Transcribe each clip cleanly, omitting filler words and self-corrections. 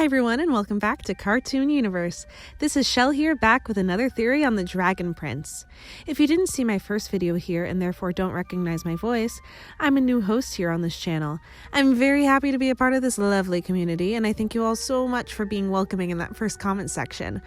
Hi everyone, and welcome back to Cartoon Universe. This is Chelle here, back with another theory on the Dragon Prince. If you didn't see my first video here and therefore don't recognize my voice, I'm a new host here on this channel. I'm very happy to be a part of this lovely community, and I thank you all so much for being welcoming in that first comment section.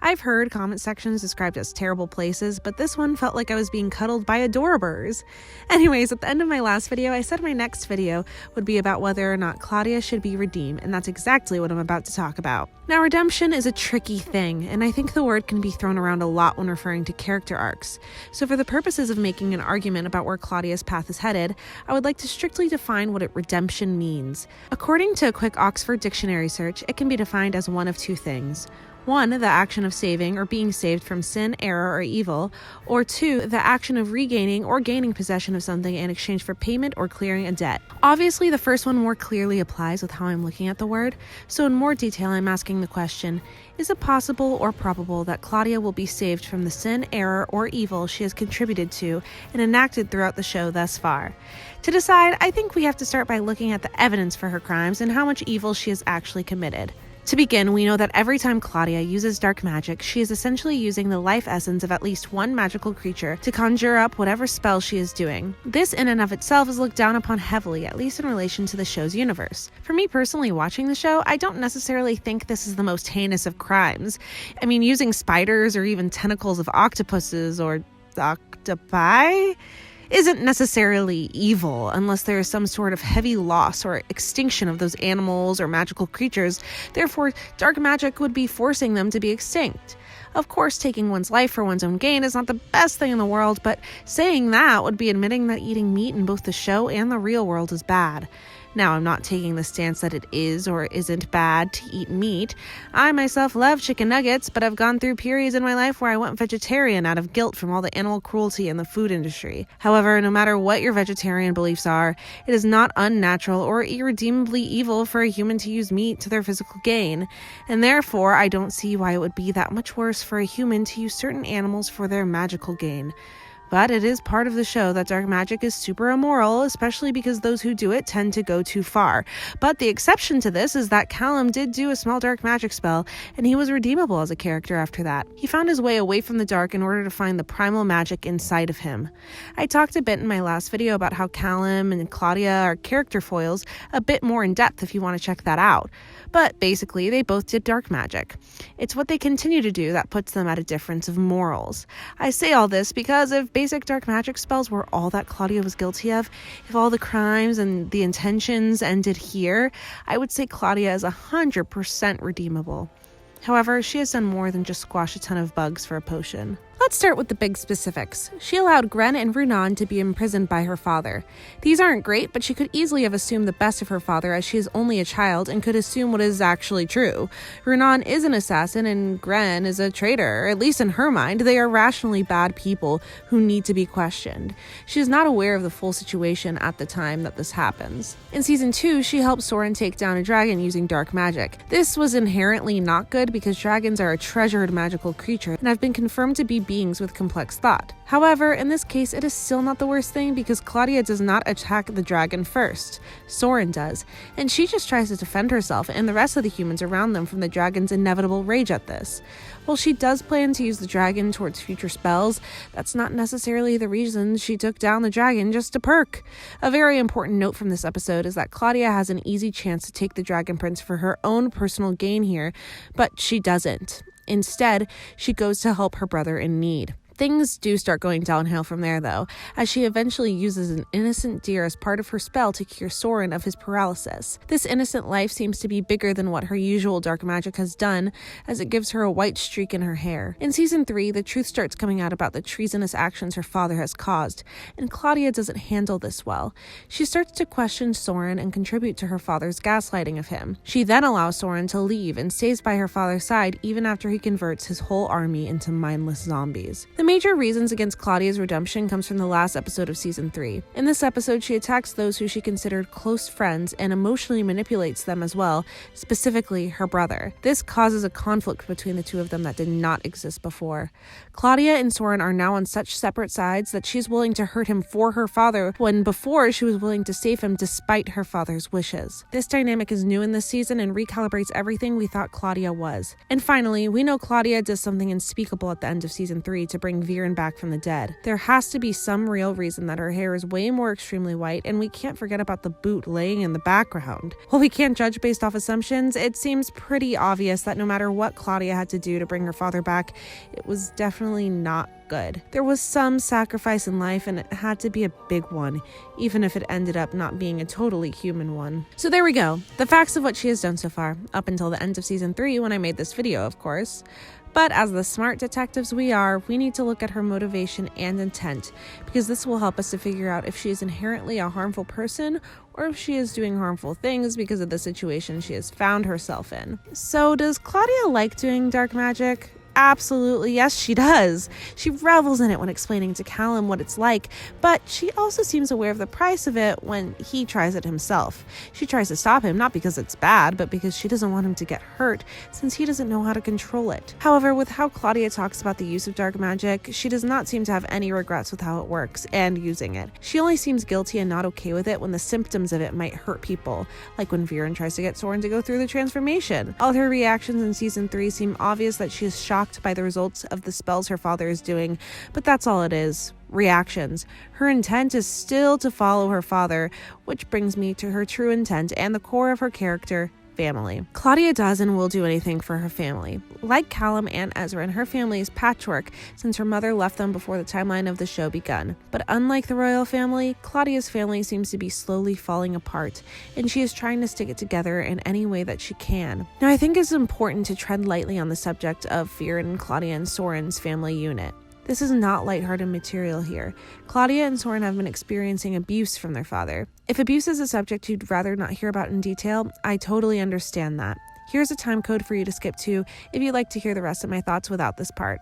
I've heard comment sections described as terrible places, but this one felt like I was being cuddled by adorabers. Anyways, at the end of my last video, I said my next video would be about whether or not Claudia should be redeemed, and that's exactly what I'm about to talk about. Now, redemption is a tricky thing, and I think the word can be thrown around a lot when referring to character arcs. So for the purposes of making an argument about where Claudia's path is headed, I would like to strictly define what redemption means. According to a quick Oxford Dictionary search, it can be defined as one of two things. 1, the action of saving or being saved from sin, error, or evil, or 2, the action of regaining or gaining possession of something in exchange for payment or clearing a debt. Obviously, the first one more clearly applies with how I'm looking at the word, so in more detail I'm asking the question, is it possible or probable that Claudia will be saved from the sin, error, or evil she has contributed to and enacted throughout the show thus far? To decide, I think we have to start by looking at the evidence for her crimes and how much evil she has actually committed. To begin, we know that every time Claudia uses dark magic, she is essentially using the life essence of at least one magical creature to conjure up whatever spell she is doing. This in and of itself is looked down upon heavily, at least in relation to the show's universe. For me personally watching the show, I don't necessarily think this is the most heinous of crimes. I mean, using spiders or even tentacles of octopuses or octopi isn't necessarily evil unless there is some sort of heavy loss or extinction of those animals or magical creatures. Therefore, dark magic would be forcing them to be extinct. Of course, taking one's life for one's own gain is not the best thing in the world, but saying that would be admitting that eating meat in both the show and the real world is bad. Now, I'm not taking the stance that it is or isn't bad to eat meat. I myself love chicken nuggets, but I've gone through periods in my life where I went vegetarian out of guilt from all the animal cruelty in the food industry. However, no matter what your vegetarian beliefs are, it is not unnatural or irredeemably evil for a human to use meat to their physical gain, and therefore I don't see why it would be that much worse for a human to use certain animals for their magical gain. But it is part of the show that dark magic is super immoral, especially because those who do it tend to go too far. But the exception to this is that Callum did do a small dark magic spell, and he was redeemable as a character after that. He found his way away from the dark in order to find the primal magic inside of him. I talked a bit in my last video about how Callum and Claudia are character foils, a bit more in depth if you want to check that out. But basically, they both did dark magic. It's what they continue to do that puts them at a difference of morals. I say all this because if basic dark magic spells were all that Claudia was guilty of, if all the crimes and the intentions ended here, I would say Claudia is 100% redeemable. However, she has done more than just squash a ton of bugs for a potion. Let's start with the big specifics. She allowed Gren and Renan to be imprisoned by her father. These aren't great, but she could easily have assumed the best of her father as she is only a child and could assume what is actually true. Renan is an assassin and Gren is a traitor. At least in her mind, they are rationally bad people who need to be questioned. She is not aware of the full situation at the time that this happens. In season 2, she helped Soren take down a dragon using dark magic. This was inherently not good because dragons are a treasured magical creature and have been confirmed to be beings with complex thought. However, in this case, it is still not the worst thing because Claudia does not attack the dragon first. Soren does, and she just tries to defend herself and the rest of the humans around them from the dragon's inevitable rage at this. While she does plan to use the dragon towards future spells, that's not necessarily the reason she took down the dragon just to perk. A very important note from this episode is that Claudia has an easy chance to take the Dragon Prince for her own personal gain here, but she doesn't. Instead, she goes to help her brother in need. Things do start going downhill from there, though, as she eventually uses an innocent deer as part of her spell to cure Soren of his paralysis. This innocent life seems to be bigger than what her usual dark magic has done, as it gives her a white streak in her hair. In season 3, the truth starts coming out about the treasonous actions her father has caused, and Claudia doesn't handle this well. She starts to question Soren and contribute to her father's gaslighting of him. She then allows Soren to leave and stays by her father's side even after he converts his whole army into mindless zombies. The major reasons against Claudia's redemption comes from the last episode of season 3. In this episode, she attacks those who she considered close friends and emotionally manipulates them as well, specifically her brother. This causes a conflict between the two of them that did not exist before. Claudia and Soren are now on such separate sides that she's willing to hurt him for her father, when before she was willing to save him despite her father's wishes. This dynamic is new in this season and recalibrates everything we thought Claudia was. And finally, we know Claudia does something unspeakable at the end of season 3 to bring Viren back from the dead. There has to be some real reason that her hair is way more extremely white, and we can't forget about the boot laying in the background. While we can't judge based off assumptions, it seems pretty obvious that no matter what Claudia had to do to bring her father back, it was definitely not good. There was some sacrifice in life, and it had to be a big one, even if it ended up not being a totally human one. So there we go, the facts of what she has done so far, up until the end of season 3 when I made this video, of course. But as the smart detectives we are, we need to look at her motivation and intent, because this will help us to figure out if she is inherently a harmful person or if she is doing harmful things because of the situation she has found herself in. So does Claudia like doing dark magic? Absolutely, yes, she does. She revels in it when explaining to Callum what it's like, but she also seems aware of the price of it when he tries it himself. She tries to stop him, not because it's bad, but because she doesn't want him to get hurt, since he doesn't know how to control it. However, with how Claudia talks about the use of dark magic, she does not seem to have any regrets with how it works and using it. She only seems guilty and not okay with it when the symptoms of it might hurt people, like when Viren tries to get Soren to go through the transformation. All her reactions in season 3 seem obvious that she is shocked by the results of the spells her father is doing, but that's all it is. Reactions. Her intent is still to follow her father, which brings me to her true intent and the core of her character, family. Claudia does and will do anything for her family. Like Callum and Ezra, her family is patchwork since her mother left them before the timeline of the show begun. But unlike the royal family, Claudia's family seems to be slowly falling apart, and she is trying to stick it together in any way that she can. Now, I think it's important to tread lightly on the subject of Viren, Claudia, and Soren's family unit. This is not lighthearted material here. Claudia and Soren have been experiencing abuse from their father. If abuse is a subject you'd rather not hear about in detail, I totally understand that. Here's a time code for you to skip to if you'd like to hear the rest of my thoughts without this part.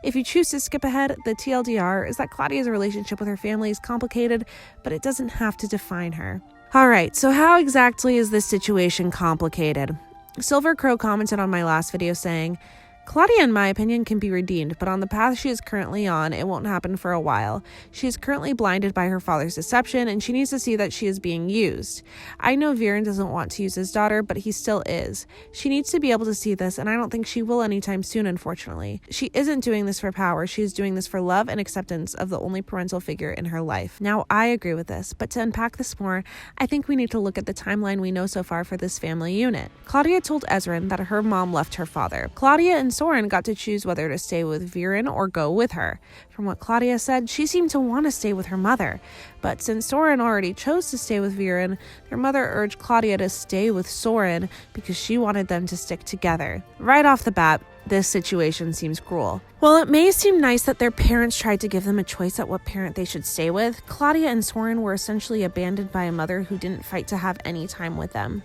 If you choose to skip ahead, the TLDR is that Claudia's relationship with her family is complicated, but it doesn't have to define her. Alright, so how exactly is this situation complicated? Silver Crow commented on my last video saying, Claudia, in my opinion, can be redeemed, but on the path she is currently on, it won't happen for a while. She is currently blinded by her father's deception, and she needs to see that she is being used. I know Viren doesn't want to use his daughter, but he still is. She needs to be able to see this, and I don't think she will anytime soon, unfortunately. She isn't doing this for power. She is doing this for love and acceptance of the only parental figure in her life. Now, I agree with this, but to unpack this more, I think we need to look at the timeline we know so far for this family unit. Claudia told Ezra that her mom left her father. Claudia and Soren got to choose whether to stay with Viren or go with her. From what Claudia said, she seemed to want to stay with her mother. But since Soren already chose to stay with Viren, their mother urged Claudia to stay with Soren because she wanted them to stick together. Right off the bat, this situation seems cruel. While it may seem nice that their parents tried to give them a choice at what parent they should stay with, Claudia and Soren were essentially abandoned by a mother who didn't fight to have any time with them.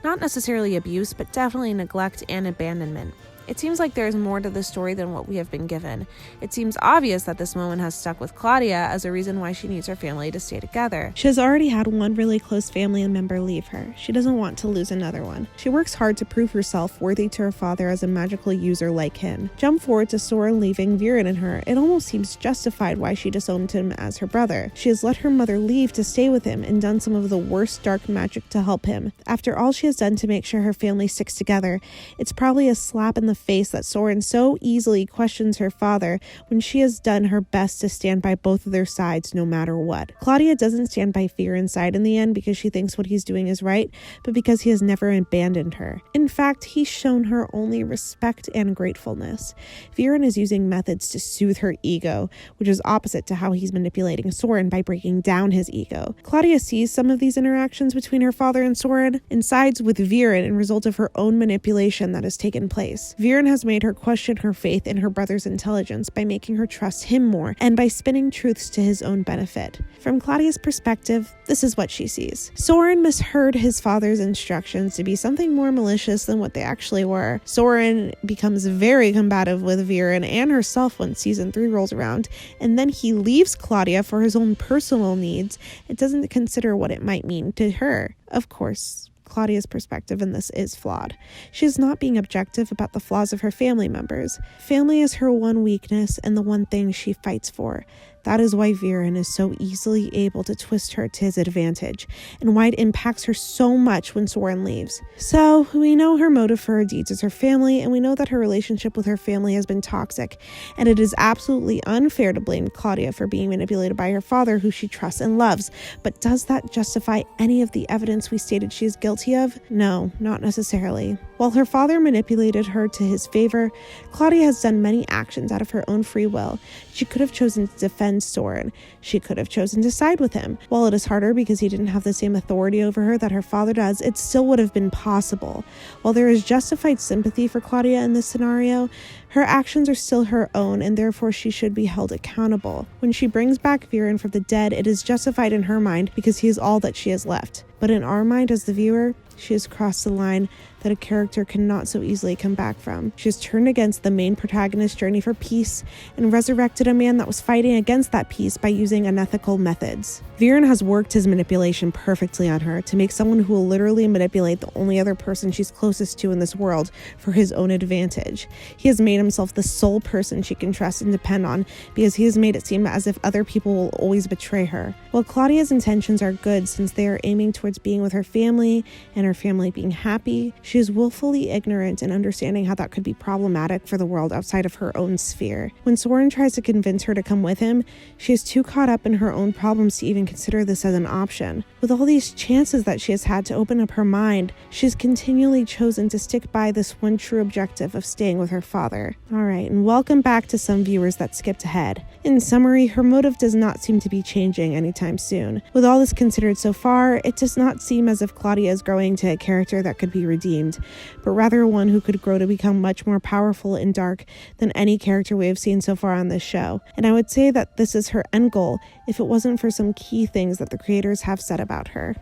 Not necessarily abuse, but definitely neglect and abandonment. It seems like there is more to the story than what we have been given. It seems obvious that this moment has stuck with Claudia as a reason why she needs her family to stay together. She has already had one really close family member leave her. She doesn't want to lose another one. She works hard to prove herself worthy to her father as a magical user like him. Jump forward to Soren leaving Viren and her. It almost seems justified why she disowned him as her brother. She has let her mother leave to stay with him and done some of the worst dark magic to help him. After all she has done to make sure her family sticks together, it's probably a slap in the face that Soren so easily questions her father when she has done her best to stand by both of their sides no matter what. Claudia doesn't stand by Viren's side in the end because she thinks what he's doing is right, but because he has never abandoned her. In fact, he's shown her only respect and gratefulness. Viren is using methods to soothe her ego, which is opposite to how he's manipulating Soren by breaking down his ego. Claudia sees some of these interactions between her father and Soren and sides with Viren in result of her own manipulation that has taken place. Viren has made her question her faith in her brother's intelligence by making her trust him more and by spinning truths to his own benefit. From Claudia's perspective, this is what she sees. Soren misheard his father's instructions to be something more malicious than what they actually were. Soren becomes very combative with Viren and herself when season 3 rolls around, and then he leaves Claudia for his own personal needs and doesn't consider what it might mean to her. Of course, Claudia's perspective in this is flawed. She is not being objective about the flaws of her family members. Family is her one weakness and the one thing she fights for. That is why Viren is so easily able to twist her to his advantage, and why it impacts her so much when Soren leaves. So, we know her motive for her deeds is her family, and we know that her relationship with her family has been toxic, and it is absolutely unfair to blame Claudia for being manipulated by her father, who she trusts and loves. But does that justify any of the evidence we stated she is guilty of? No, not necessarily. While her father manipulated her to his favor, Claudia has done many actions out of her own free will. She could have chosen to defend Soren. She could have chosen to side with him. While it is harder because he didn't have the same authority over her that her father does, it still would have been possible. While there is justified sympathy for Claudia in this scenario, her actions are still her own, and therefore she should be held accountable. When she brings back Viren from the dead, it is justified in her mind because he is all that she has left. But in our mind as the viewer, she has crossed the line that a character cannot so easily come back from. She has turned against the main protagonist's journey for peace and resurrected a man that was fighting against that peace by using unethical methods. Viren has worked his manipulation perfectly on her to make someone who will literally manipulate the only other person she's closest to in this world for his own advantage. He has made himself the sole person she can trust and depend on because he has made it seem as if other people will always betray her. While Claudia's intentions are good since they are aiming towards being with her family and her family being happy, she is willfully ignorant in understanding how that could be problematic for the world outside of her own sphere. When Soren tries to convince her to come with him, she is too caught up in her own problems to even consider this as an option. With all these chances that she has had to open up her mind, she has continually chosen to stick by this one true objective of staying with her father. Alright, and welcome back to some viewers that skipped ahead. In summary, her motive does not seem to be changing anytime soon. With all this considered so far, it does not seem as if Claudia is growing to a character that could be redeemed, but rather one who could grow to become much more powerful and dark than any character we have seen so far on this show. And I would say that this is her end goal if it wasn't for some key things that the creators have said about her.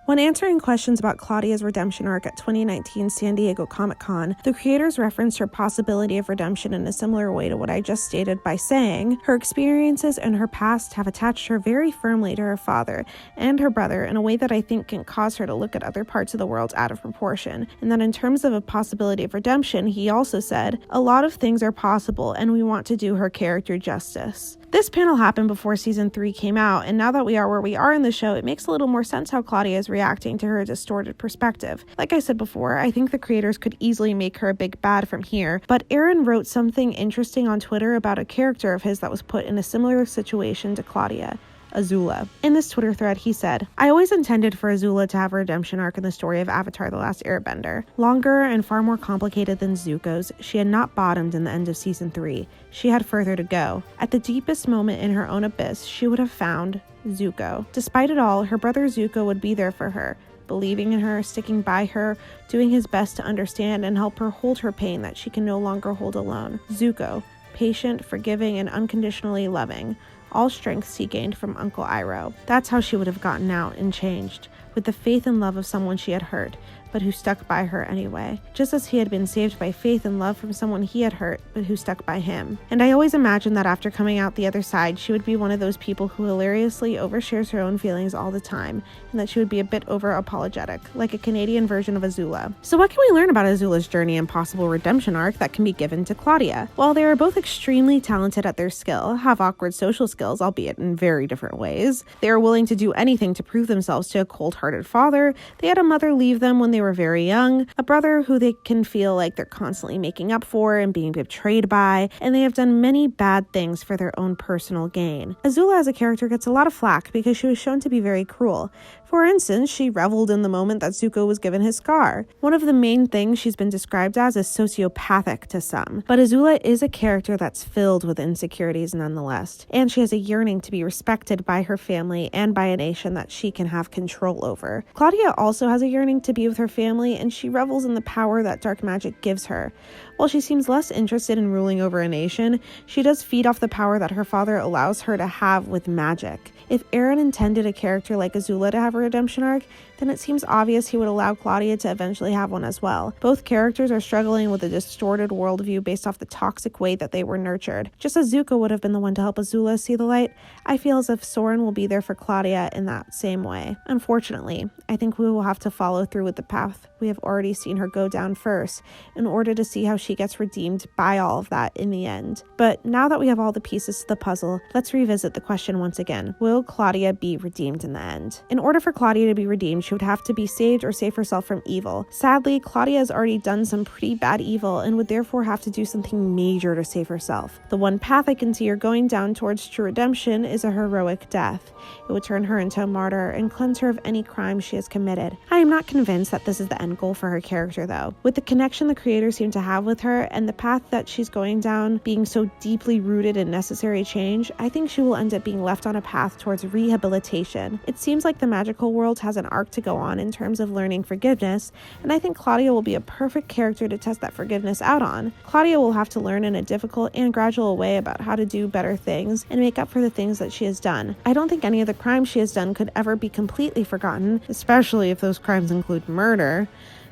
When answering questions about Claudia's redemption arc at 2019 San Diego Comic-Con, the creators referenced her possibility of redemption in a similar way to what I just stated by saying, her experiences and her past have attached her very firmly to her father and her brother in a way that I think can cause her to look at other parts of the world out of proportion. And that in terms of a possibility of redemption, he also said, a lot of things are possible and we want to do her character justice. This panel happened before season 3 came out, and now that we are where we are in the show, it makes a little more sense how Claudia is reacting to her distorted perspective. Like I said before, I think the creators could easily make her a big bad from here, but Aaron wrote something interesting on Twitter about a character of his that was put in a similar situation to Claudia. Azula. In this Twitter thread, he said, I always intended for Azula to have a redemption arc in the story of Avatar: The Last Airbender. Longer and far more complicated than Zuko's, she had not bottomed in the end of season 3. She had further to go. At the deepest moment in her own abyss, she would have found Zuko. Despite it all, her brother Zuko would be there for her, believing in her, sticking by her, doing his best to understand and help her hold her pain that she can no longer hold alone. Zuko, patient, forgiving, and unconditionally loving. All strengths he gained from Uncle Iroh. That's how she would have gotten out and changed, with the faith and love of someone she had hurt, but who stuck by her anyway. Just as he had been saved by faith and love from someone he had hurt, but who stuck by him. And I always imagined that after coming out the other side, she would be one of those people who hilariously overshares her own feelings all the time, and that she would be a bit over-apologetic, like a Canadian version of Azula. So what can we learn about Azula's journey and possible redemption arc that can be given to Claudia? While they are both extremely talented at their skill, have awkward social skills, albeit in very different ways, they are willing to do anything to prove themselves to a cold-hearted father, they had a mother leave them when they were very young, a brother who they can feel like they're constantly making up for and being betrayed by, and they have done many bad things for their own personal gain. Azula as a character gets a lot of flack because she was shown to be very cruel. For instance, she reveled in the moment that Zuko was given his scar. One of the main things she's been described as is sociopathic to some, but Azula is a character that's filled with insecurities nonetheless, and she has a yearning to be respected by her family and by a nation that she can have control over. Claudia also has a yearning to be with her family, and she revels in the power that dark magic gives her. While she seems less interested in ruling over a nation, she does feed off the power that her father allows her to have with magic. If Aaron intended a character like Azula to have a redemption arc, then it seems obvious he would allow Claudia to eventually have one as well. Both characters are struggling with a distorted worldview based off the toxic way that they were nurtured. Just as Zuko would have been the one to help Azula see the light, I feel as if Soren will be there for Claudia in that same way. Unfortunately, I think we will have to follow through with the path we have already seen her go down first in order to see how she gets redeemed by all of that in the end. But now that we have all the pieces to the puzzle, let's revisit the question once again. Will Claudia be redeemed in the end? In order for Claudia to be redeemed, she would have to be saved or save herself from evil. Sadly, Claudia has already done some pretty bad evil and would therefore have to do something major to save herself. The one path I can see her going down towards true redemption is a heroic death. It would turn her into a martyr and cleanse her of any crime she has committed. I am not convinced that this is the end goal for her character though. With the connection the creators seem to have with her and the path that she's going down being so deeply rooted in necessary change, I think she will end up being left on a path towards rehabilitation. It seems like the magical world has an arc to go on in terms of learning forgiveness, and I think Claudia will be a perfect character to test that forgiveness out on. Claudia will have to learn in a difficult and gradual way about how to do better things and make up for the things that she has done. I don't think any of the crimes she has done could ever be completely forgotten, especially if those crimes include murder,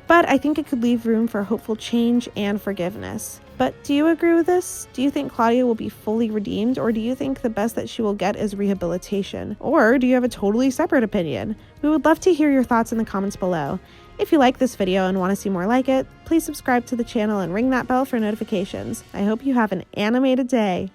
but I think it could leave room for hopeful change and forgiveness. But do you agree with this? Do you think Claudia will be fully redeemed, or do you think the best that she will get is rehabilitation? Or do you have a totally separate opinion? We would love to hear your thoughts in the comments below. If you like this video and want to see more like it, please subscribe to the channel and ring that bell for notifications. I hope you have an animated day.